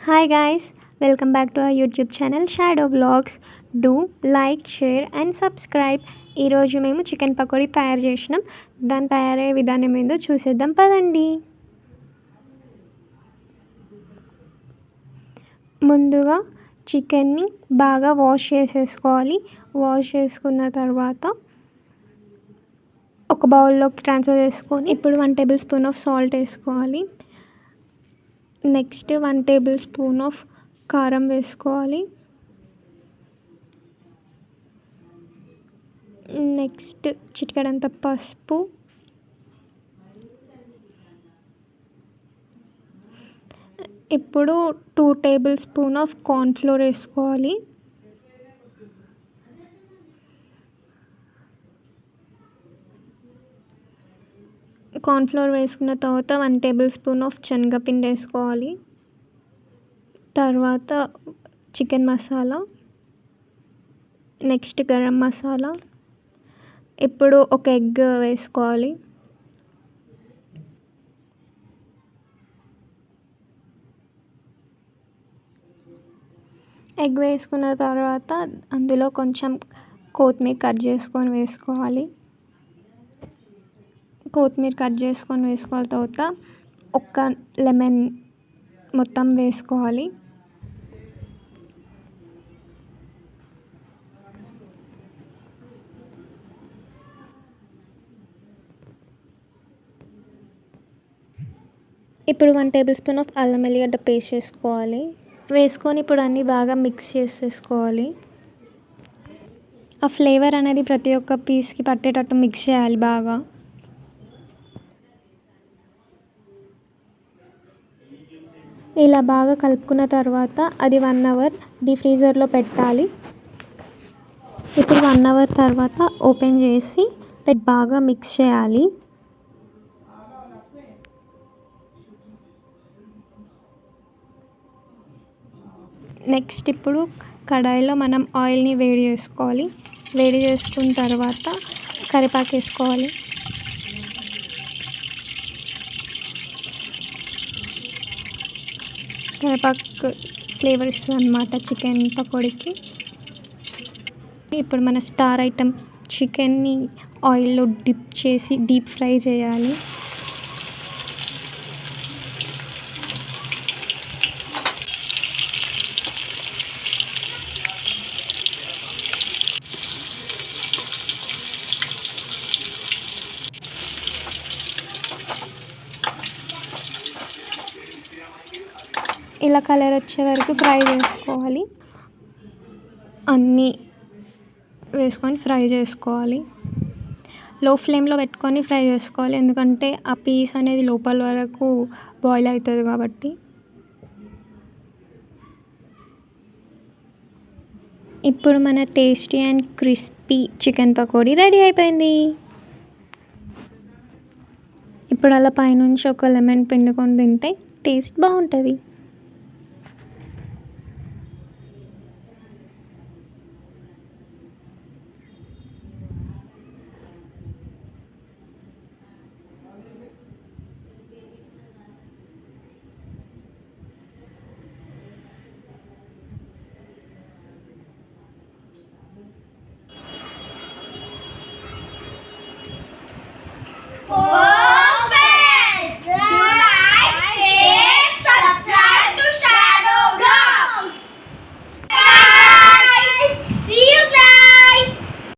Hi guys, welcome back to our YouTube channel Shadow Vlogs. Do like, share and subscribe. ఈరోజు మేము chicken pakodi తయారు చేసినాం. దాని తయారయ్యే విధానం ఏందో చూసేద్దాం పదండి. ముందుగా చికెన్ని బాగా వాష్ చేసేసుకోవాలి. వాష్ చేసుకున్న తర్వాత ఒక బౌల్లోకి ట్రాన్స్ఫర్ చేసుకొని ఇప్పుడు 1 టేబుల్ స్పూన్ ఆఫ్ సాల్ట్ వేసుకోవాలి. నెక్స్ట్ 1 టేబుల్ స్పూన్ ఆఫ్ కారం వేసుకోవాలి. నెక్స్ట్ చిటికెడంత పసుపు, ఇప్పుడు 2 టేబుల్ స్పూన్ ఆఫ్ కార్న్ఫ్లోర్ వేసుకోవాలి. కార్న్ఫ్లోర్ వేసుకున్న తర్వాత 1 టేబుల్ స్పూన్ ఆఫ్ శనగపిండి వేసుకోవాలి. తర్వాత చికెన్ మసాలా, నెక్స్ట్ గరం మసాలా, ఇప్పుడు ఒక ఎగ్ వేసుకోవాలి. ఎగ్ వేసుకున్న తర్వాత అందులో కొంచెం కొత్తిమీర కట్ చేసుకొని వేసుకోవాలి. కొత్తిమీర కట్ చేసుకొని వేసుకున్న తర్వాత ఒక లెమన్ మొత్తం వేసుకోవాలి. ఇప్పుడు 1 టేబుల్ స్పూన్ ఆఫ్ అల్లం వెల్లిగడ్డ పేస్ట్ వేసుకొని ఇప్పుడు అన్నీ బాగా మిక్స్ చేసేసుకోవాలి. ఆ ఫ్లేవర్ అనేది ప్రతి ఒక్క పీస్కి పట్టేటట్టు మిక్స్ చేయాలి బాగా. ఇలా బాగా కలుపుకున్న తర్వాత అది 1 అవర్ డీప్ ఫ్రీజర్లో పెట్టాలి. ఇప్పుడు 1 అవర్ తర్వాత ఓపెన్ చేసి బాగా మిక్స్ చేయాలి. నెక్స్ట్ ఇప్పుడు కడాయిలో మనం ఆయిల్ని వేడి చేసుకోవాలి. వేడి చేసుకున్న తర్వాత కరివేపాకు వేసుకోవాలి. కరివేపాకు ఫ్లేవర్ ఇస్తుంది అన్నమాట చికెన్ పకోడీకి. ఇప్పుడు మన స్టార్ ఐటమ్ చికెన్ని ఆయిల్లో డిప్ చేసి డీప్ ఫ్రై చేయాలి. ఇలా కలర్ వచ్చే వరకు ఫ్రై చేసుకోవాలి. అన్నీ వేసుకొని ఫ్రై చేసుకోవాలి. లో ఫ్లేమ్లో పెట్టుకొని ఫ్రై చేసుకోవాలి, ఎందుకంటే ఆ పీస్ అనేది లోపల వరకు బాయిల్ అవుతుంది కాబట్టి. ఇప్పుడు మన tasty and crispy chicken pakodi ready అయిపోయింది. ఇప్పుడు అలా పైనుంచి ఒక లెమన్ పిండుకొని తింటే టేస్ట్ బాగుంటుంది.